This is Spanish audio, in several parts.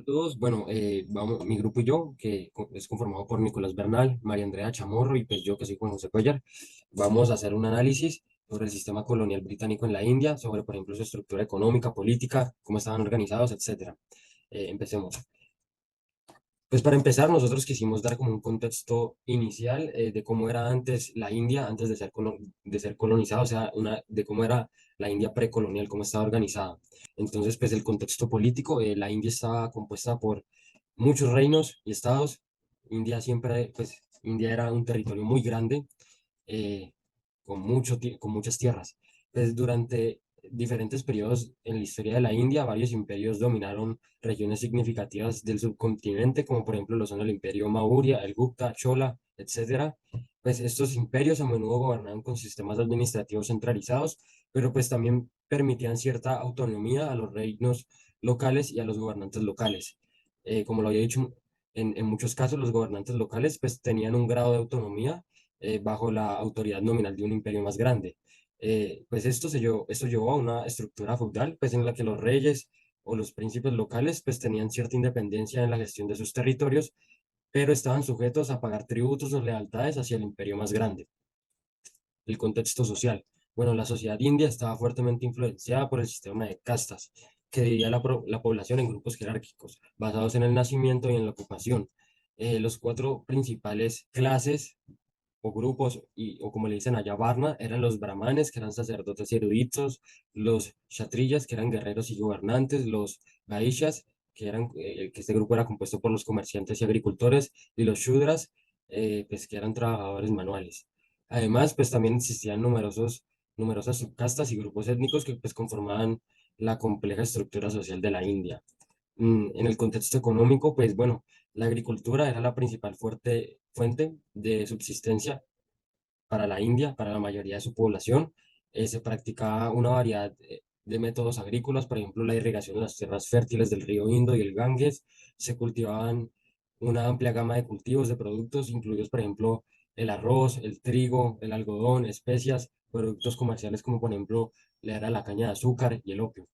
Todos, bueno, vamos, mi grupo y yo, es conformado por Nicolás Bernal, María Andrea Chamorro y pues yo que soy Juan José Cuellar, vamos a hacer un análisis sobre el sistema colonial británico en la India, sobre, por ejemplo, su estructura económica, política, cómo estaban organizados, etcétera. Empecemos. Pues para empezar, nosotros quisimos dar como un contexto inicial de cómo era antes la India, antes de de ser colonizada, o sea, de cómo era la India precolonial, cómo estaba organizada. Entonces, pues el contexto político, la India estaba compuesta por muchos reinos y estados. India era un territorio muy grande, eh, con muchas tierras. Pues durante diferentes periodos en la historia de la India, varios imperios dominaron regiones significativas del subcontinente, como por ejemplo lo son el Imperio Maurya, el Gupta, Chola, etcétera. Pues estos imperios a menudo gobernaban con sistemas administrativos centralizados, pero pues también permitían cierta autonomía a los reinos locales y a los gobernantes locales. Como lo había dicho, en muchos casos los gobernantes locales pues tenían un grado de autonomía bajo la autoridad nominal de un imperio más grande. Pues esto llevó a una estructura feudal, pues en la que los reyes o los príncipes locales pues tenían cierta independencia en la gestión de sus territorios, pero estaban sujetos a pagar tributos o lealtades hacia el imperio más grande. El contexto social. Bueno, la sociedad india estaba fuertemente influenciada por el sistema de castas, que dividía la población en grupos jerárquicos, basados en el nacimiento y en la ocupación. Los cuatro principales clases o grupos, o como le dicen allá, Varna, eran los brahmanes, que eran sacerdotes y eruditos, los kshatriyas, que eran guerreros y gobernantes, los vaishyas, que este grupo era compuesto por los comerciantes y agricultores, y los shudras, pues que eran trabajadores manuales. Además, pues también existían numerosas subcastas y grupos étnicos que pues conformaban la compleja estructura social de la India. En el contexto económico, pues bueno, la agricultura era la principal fuente de subsistencia para la India, para la mayoría de su población. Se practicaba una variedad de métodos agrícolas, por ejemplo, la irrigación en las tierras fértiles del río Indo y el Ganges. Se cultivaban una amplia gama de cultivos, de productos, incluidos, por ejemplo, el arroz, el trigo, el algodón, especias, productos comerciales como, por ejemplo, era la caña de azúcar y el opio.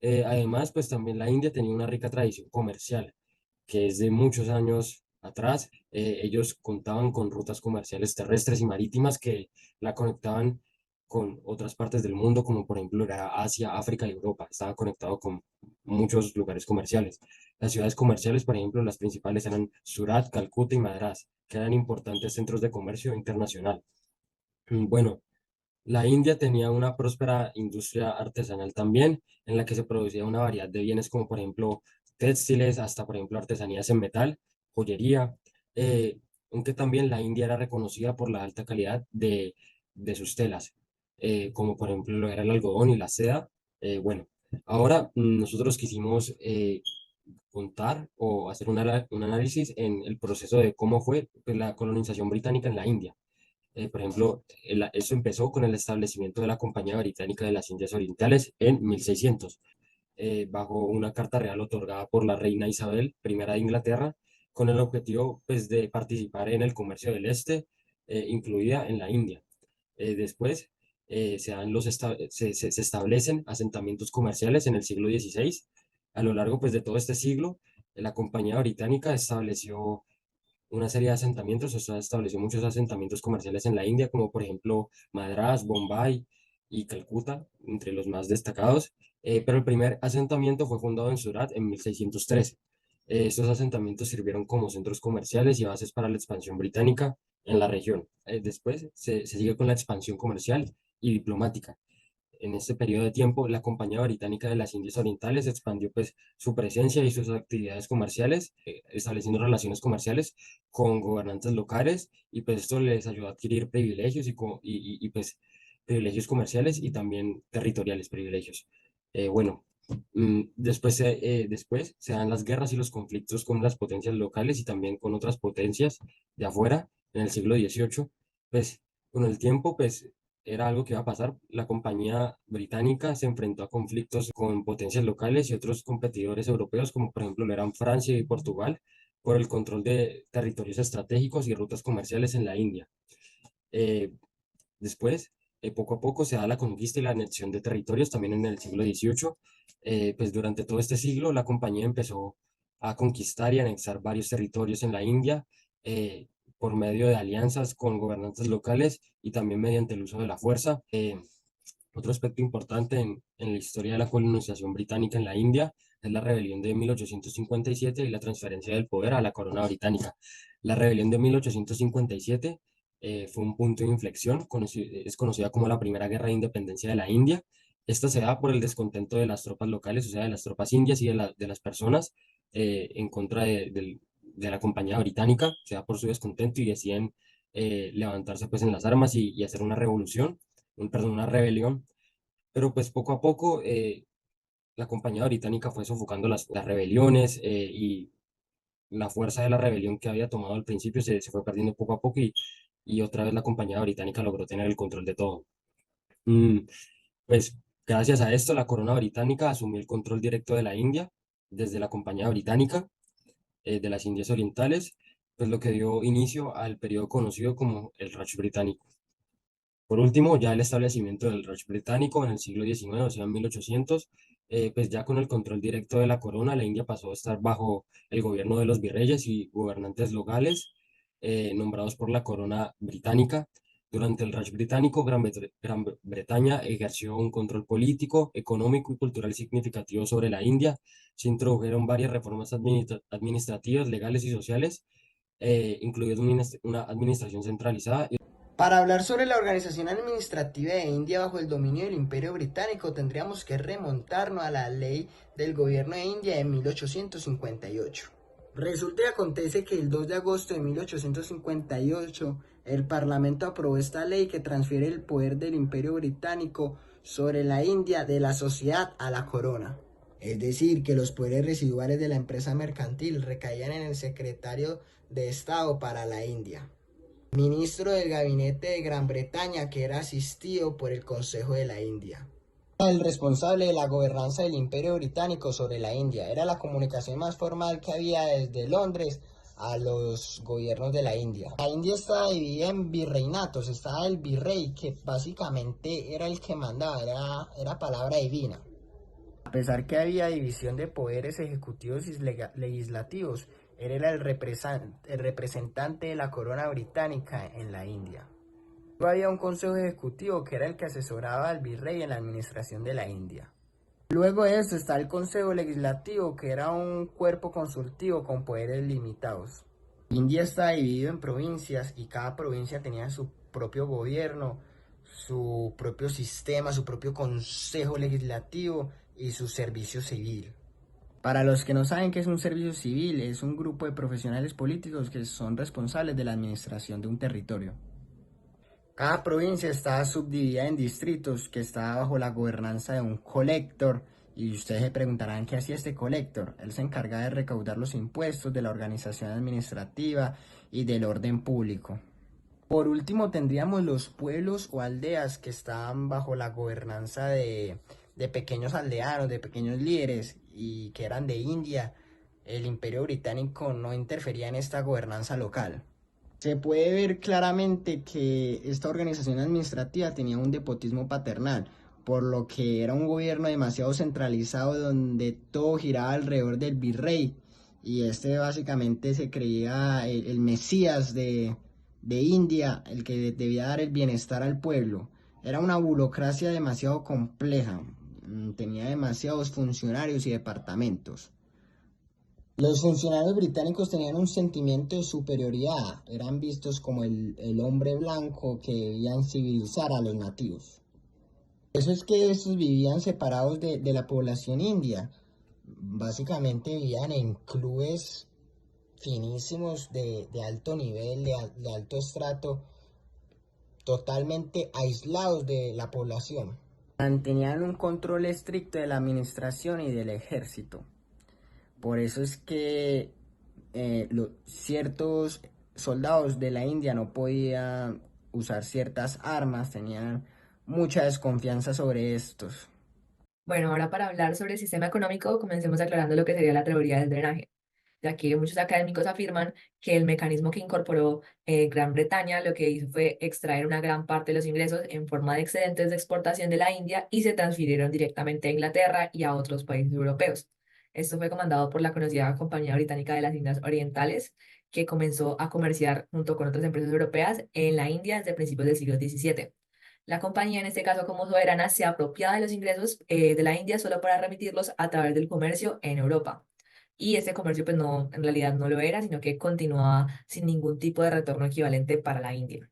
Además, pues también la India tenía una rica tradición comercial, que es de muchos años atrás. Ellos contaban con rutas comerciales terrestres y marítimas que la conectaban con otras partes del mundo, como por ejemplo era Asia, África y Europa. Estaba conectado con muchos lugares comerciales. Las ciudades comerciales, por ejemplo, las principales eran Surat, Calcuta y Madrás, que eran importantes centros de comercio internacional. Bueno, la India tenía una próspera industria artesanal también, en la que se producía una variedad de bienes como por ejemplo textiles, hasta por ejemplo artesanías en metal, joyería, eh, aunque también la India era reconocida por la alta calidad de sus telas, como por ejemplo lo era el algodón y la seda. Bueno, ahora nosotros quisimos contar o hacer un análisis en el proceso de cómo fue pues, la colonización británica en la India. Por ejemplo, eso empezó con el establecimiento de la Compañía Británica de las Indias Orientales en 1600, bajo una carta real otorgada por la reina Isabel I de Inglaterra, con el objetivo pues, de participar en el comercio del este, incluida en la India. Después se establecen asentamientos comerciales en el siglo XVI. A lo largo pues, de todo este siglo, la Compañía Británica estableció una serie de asentamientos, o sea, estableció muchos asentamientos comerciales en la India, como por ejemplo Madrás, Bombay y Calcuta, entre los más destacados. Pero el primer asentamiento fue fundado en Surat en 1613. Estos asentamientos sirvieron como centros comerciales y bases para la expansión británica en la región. Después se sigue con la expansión comercial y diplomática. En este periodo de tiempo, la Compañía Británica de las Indias Orientales expandió pues, su presencia y sus actividades comerciales, estableciendo relaciones comerciales con gobernantes locales, y pues esto les ayudó a adquirir privilegios pues, privilegios comerciales y también territoriales privilegios. Bueno, después se dan las guerras y los conflictos con las potencias locales y también con otras potencias de afuera en el siglo XVIII. Pues con el tiempo, pues era algo que iba a pasar. La compañía británica se enfrentó a conflictos con potencias locales y otros competidores europeos, como por ejemplo lo eran Francia y Portugal, por el control de territorios estratégicos y rutas comerciales en la India. Eh, Después, poco a poco se da la conquista y la anexión de territorios también en el siglo XVIII. Pues durante todo este siglo la compañía empezó a conquistar y anexar varios territorios en la India eh, por medio de alianzas con gobernantes locales y también mediante el uso de la fuerza. Otro aspecto importante en la historia de la colonización británica en la India es la rebelión de 1857 y la transferencia del poder a la corona británica. La rebelión de 1857 fue un punto de inflexión, es conocida como la Primera Guerra de Independencia de la India. Esta se da por el descontento de las tropas locales, o sea, de las tropas indias y de las personas en contra de la compañía británica, se da por su descontento y deciden levantarse pues en las armas y hacer una revolución, perdón, una rebelión, pero pues poco a poco la compañía británica fue sofocando las rebeliones y la fuerza de la rebelión que había tomado al principio se fue perdiendo poco a poco y otra vez la compañía británica logró tener el control de todo. Mm, pues gracias a esto la corona británica asumió el control directo de la India desde la compañía británica de las Indias Orientales, pues lo que dio inicio al periodo conocido como el Raj británico. Por último, ya el establecimiento del Raj británico en el siglo XIX, o sea, en 1800, pues ya con el control directo de la corona, la India pasó a estar bajo el gobierno de los virreyes y gobernantes locales nombrados por la corona británica. Durante el Raj británico, Gran Bretaña ejerció un control político, económico y cultural significativo sobre la India. Se introdujeron varias reformas administrativas, legales y sociales, incluidas una administración centralizada. Para hablar sobre la organización administrativa de India bajo el dominio del Imperio Británico, tendríamos que remontarnos a la ley del gobierno de India de 1858. Resulta y acontece que el 2 de agosto de 1858 el Parlamento aprobó esta ley que transfiere el poder del Imperio Británico sobre la India de la sociedad a la corona. Es decir, que los poderes residuales de la empresa mercantil recaían en el secretario de Estado para la India, ministro del gabinete de Gran Bretaña, que era asistido por el Consejo de la India. El responsable de la gobernanza del Imperio Británico sobre la India era la comunicación más formal que había desde Londres a los gobiernos de la India. La India estaba dividida en virreinatos, estaba el virrey, que básicamente era el que mandaba, era palabra divina. A pesar que había división de poderes ejecutivos y legislativos, él era el representante de la corona británica en la India. Luego había un consejo ejecutivo que era el que asesoraba al virrey en la administración de la India. Luego de eso está el consejo legislativo, que era un cuerpo consultivo con poderes limitados. India está dividido en provincias y cada provincia tenía su propio gobierno, su propio sistema, su propio consejo legislativo y su servicio civil. Para los que no saben qué es un servicio civil, es un grupo de profesionales políticos que son responsables de la administración de un territorio. Cada provincia está subdividida en distritos que está bajo la gobernanza de un colector, y ustedes se preguntarán qué hacía este colector. Él se encarga de recaudar los impuestos de la organización administrativa y del orden público. Por último, tendríamos los pueblos o aldeas que estaban bajo la gobernanza de pequeños aldeanos, de pequeños líderes y que eran de India. El Imperio Británico no interfería en esta gobernanza local. Se puede ver claramente que esta organización administrativa tenía un despotismo paternal, por lo que era un gobierno demasiado centralizado donde todo giraba alrededor del virrey, y este básicamente se creía el mesías de India, el que debía dar el bienestar al pueblo. Era una burocracia demasiado compleja, tenía demasiados funcionarios y departamentos. Los funcionarios británicos tenían un sentimiento de superioridad, eran vistos como el hombre blanco que debían civilizar a los nativos. Eso es que estos vivían separados de la población india, básicamente vivían en clubes finísimos de alto nivel, de alto estrato, totalmente aislados de la población. Mantenían un control estricto de la administración y del ejército. Por eso es que ciertos soldados de la India no podían usar ciertas armas, tenían mucha desconfianza sobre estos. Bueno, ahora para hablar sobre el sistema económico, comencemos aclarando lo que sería la teoría del drenaje, ya que muchos académicos afirman que el mecanismo que incorporó Gran Bretaña lo que hizo fue extraer una gran parte de los ingresos en forma de excedentes de exportación de la India y se transfirieron directamente a Inglaterra y a otros países europeos. Esto fue comandado por la conocida Compañía Británica de las Indias Orientales, que comenzó a comerciar junto con otras empresas europeas en la India desde principios del siglo XVII. La compañía, en este caso como soberana, se apropiaba de los ingresos de la India solo para remitirlos a través del comercio en Europa. Y este comercio, pues no, en realidad no lo era, sino que continuaba sin ningún tipo de retorno equivalente para la India.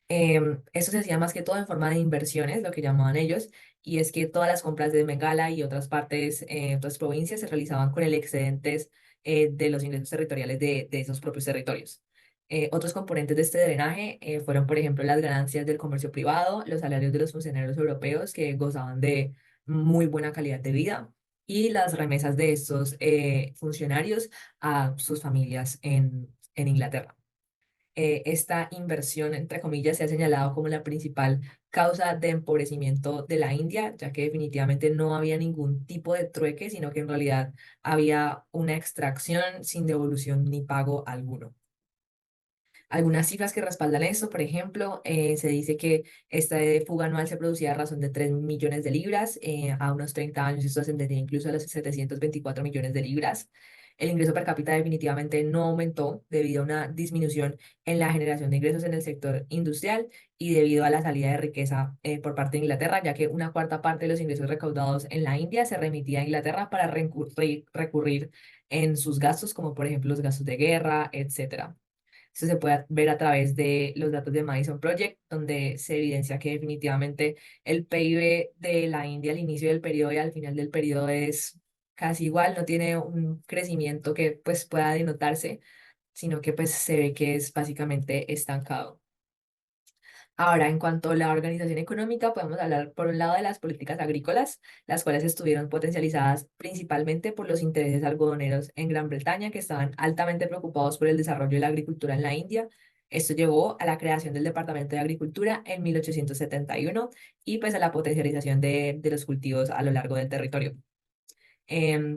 Esto se hacía más que todo en forma de inversiones, lo que llamaban ellos, y es que todas las compras de Bengala y otras partes, otras provincias se realizaban con el excedentes de los ingresos territoriales de esos propios territorios. Otros componentes de este drenaje fueron, por ejemplo, las ganancias del comercio privado, los salarios de los funcionarios europeos que gozaban de muy buena calidad de vida y las remesas de estos funcionarios a sus familias en Inglaterra. Esta inversión, entre comillas, se ha señalado como la principal causa de empobrecimiento de la India, ya que definitivamente no había ningún tipo de trueque, sino que en realidad había una extracción sin devolución ni pago alguno. Algunas cifras que respaldan esto, por ejemplo, se dice que esta fuga anual se producía a razón de 3 millones de libras, a unos 30 años esto ascendería incluso a los 724 millones de libras. El ingreso per cápita definitivamente no aumentó debido a una disminución en la generación de ingresos en el sector industrial y debido a la salida de riqueza por parte de Inglaterra, ya que una cuarta parte de los ingresos recaudados en la India se remitía a Inglaterra para recurrir en sus gastos, como por ejemplo los gastos de guerra, etcétera. Esto se puede ver a través de los datos de Madison Project, donde se evidencia que definitivamente el PIB de la India al inicio del periodo y al final del periodo es casi igual, no tiene un crecimiento que pues pueda denotarse, sino que pues se ve que es básicamente estancado. Ahora, en cuanto a la organización económica, podemos hablar por un lado de las políticas agrícolas, las cuales estuvieron potencializadas principalmente por los intereses algodoneros en Gran Bretaña, que estaban altamente preocupados por el desarrollo de la agricultura en la India. Esto llevó a la creación del Departamento de Agricultura en 1871 y pues a la potencialización de los cultivos a lo largo del territorio.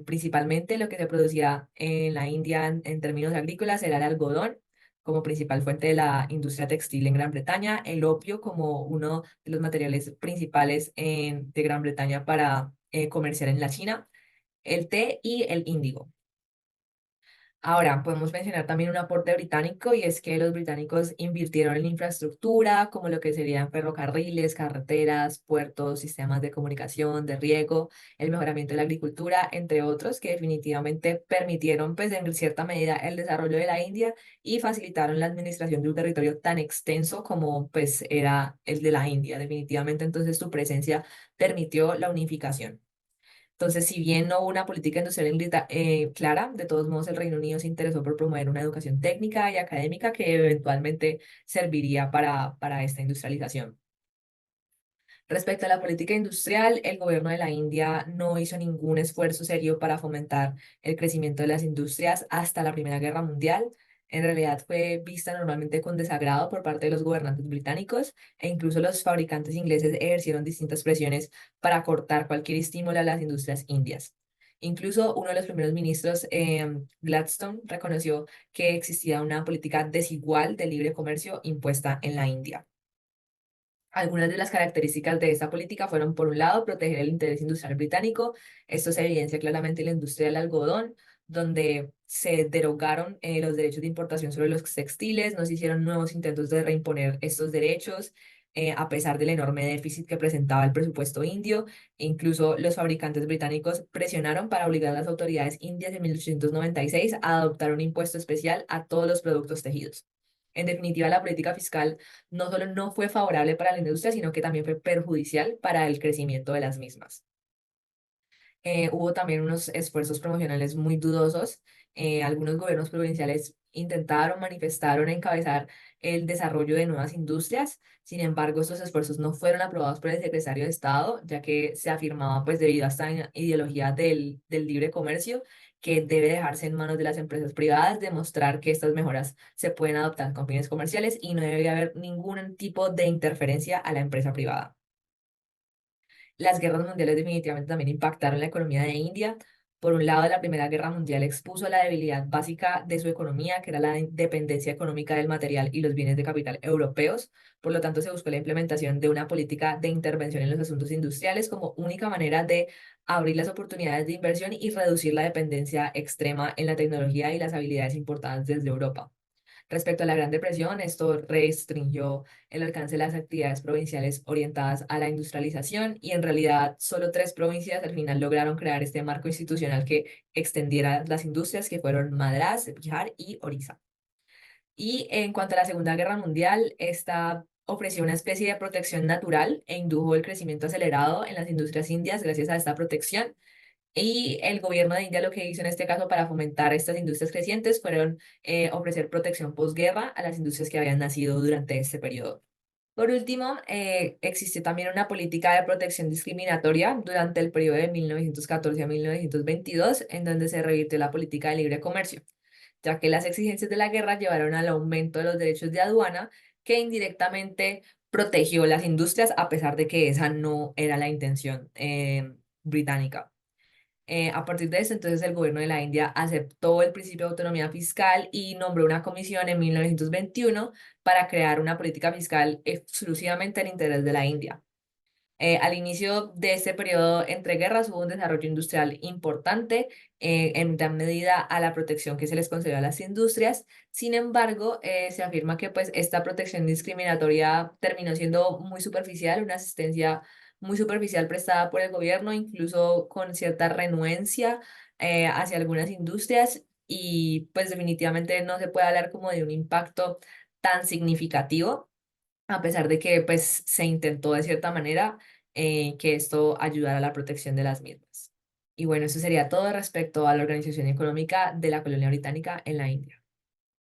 Principalmente lo que se producía en la India en términos agrícolas era el algodón como principal fuente de la industria textil en Gran Bretaña, el opio como uno de los materiales principales de Gran Bretaña para comerciar en la China, el té y el índigo. Ahora, podemos mencionar también un aporte británico y es que los británicos invirtieron en infraestructura, como lo que serían ferrocarriles, carreteras, puertos, sistemas de comunicación, de riego, el mejoramiento de la agricultura, entre otros, que definitivamente permitieron, pues, en cierta medida el desarrollo de la India y facilitaron la administración de un territorio tan extenso como, pues, era el de la India. Definitivamente, entonces, su presencia permitió la unificación. Entonces, si bien no hubo una política industrial clara, de todos modos el Reino Unido se interesó por promover una educación técnica y académica que eventualmente serviría para esta industrialización. Respecto a la política industrial, el gobierno de la India no hizo ningún esfuerzo serio para fomentar el crecimiento de las industrias hasta la Primera Guerra Mundial. En realidad fue vista normalmente con desagrado por parte de los gobernantes británicos e incluso los fabricantes ingleses ejercieron distintas presiones para cortar cualquier estímulo a las industrias indias. Incluso uno de los primeros ministros, Gladstone, reconoció que existía una política desigual de libre comercio impuesta en la India. Algunas de las características de esta política fueron, por un lado, proteger el interés industrial británico. Esto se evidencia claramente en la industria del algodón, donde se derogaron los derechos de importación sobre los textiles, no se hicieron nuevos intentos de reimponer estos derechos, a pesar del enorme déficit que presentaba el presupuesto indio. E incluso los fabricantes británicos presionaron para obligar a las autoridades indias en 1896 a adoptar un impuesto especial a todos los productos tejidos. En definitiva, la política fiscal no solo no fue favorable para la industria, sino que también fue perjudicial para el crecimiento de las mismas. Hubo también unos esfuerzos promocionales muy dudosos. Algunos gobiernos provinciales intentaron, manifestaron encabezar el desarrollo de nuevas industrias. Sin embargo, estos esfuerzos no fueron aprobados por el secretario de Estado, ya que se afirmaba, pues debido a esta ideología del libre comercio, que debe dejarse en manos de las empresas privadas, demostrar que estas mejoras se pueden adoptar con fines comerciales y no debe haber ningún tipo de interferencia a la empresa privada. Las guerras mundiales definitivamente también impactaron la economía de India. Por un lado, la Primera Guerra Mundial expuso la debilidad básica de su economía, que era la dependencia económica del material y los bienes de capital europeos. Por lo tanto, se buscó la implementación de una política de intervención en los asuntos industriales como única manera de abrir las oportunidades de inversión y reducir la dependencia extrema en la tecnología y las habilidades importadas desde Europa. Respecto a la Gran Depresión, esto restringió el alcance de las actividades provinciales orientadas a la industrialización y en realidad solo tres provincias al final lograron crear este marco institucional que extendiera las industrias, que fueron Madrás, Bihar y Orissa. Y en cuanto a la Segunda Guerra Mundial, esta ofreció una especie de protección natural e indujo el crecimiento acelerado en las industrias indias gracias a esta protección. Y el gobierno de India lo que hizo en este caso para fomentar estas industrias crecientes fueron ofrecer protección posguerra a las industrias que habían nacido durante este periodo. Por último, existió también una política de protección discriminatoria durante el periodo de 1914 a 1922, en donde se revirtió la política de libre comercio, ya que las exigencias de la guerra llevaron al aumento de los derechos de aduana, que indirectamente protegió las industrias, a pesar de que esa no era la intención británica. A partir de eso, entonces el gobierno de la India aceptó el principio de autonomía fiscal y nombró una comisión en 1921 para crear una política fiscal exclusivamente en interés de la India. Al inicio de este periodo entre guerras hubo un desarrollo industrial importante en gran medida a la protección que se les concedió a las industrias. Sin embargo, se afirma que pues esta protección discriminatoria terminó siendo muy superficial, una asistencia muy superficial prestada por el gobierno, incluso con cierta renuencia hacia algunas industrias y pues definitivamente no se puede hablar como de un impacto tan significativo a pesar de que pues se intentó de cierta manera que esto ayudara a la protección de las mismas. Y bueno, eso sería todo respecto a la organización económica de la colonia británica en la India.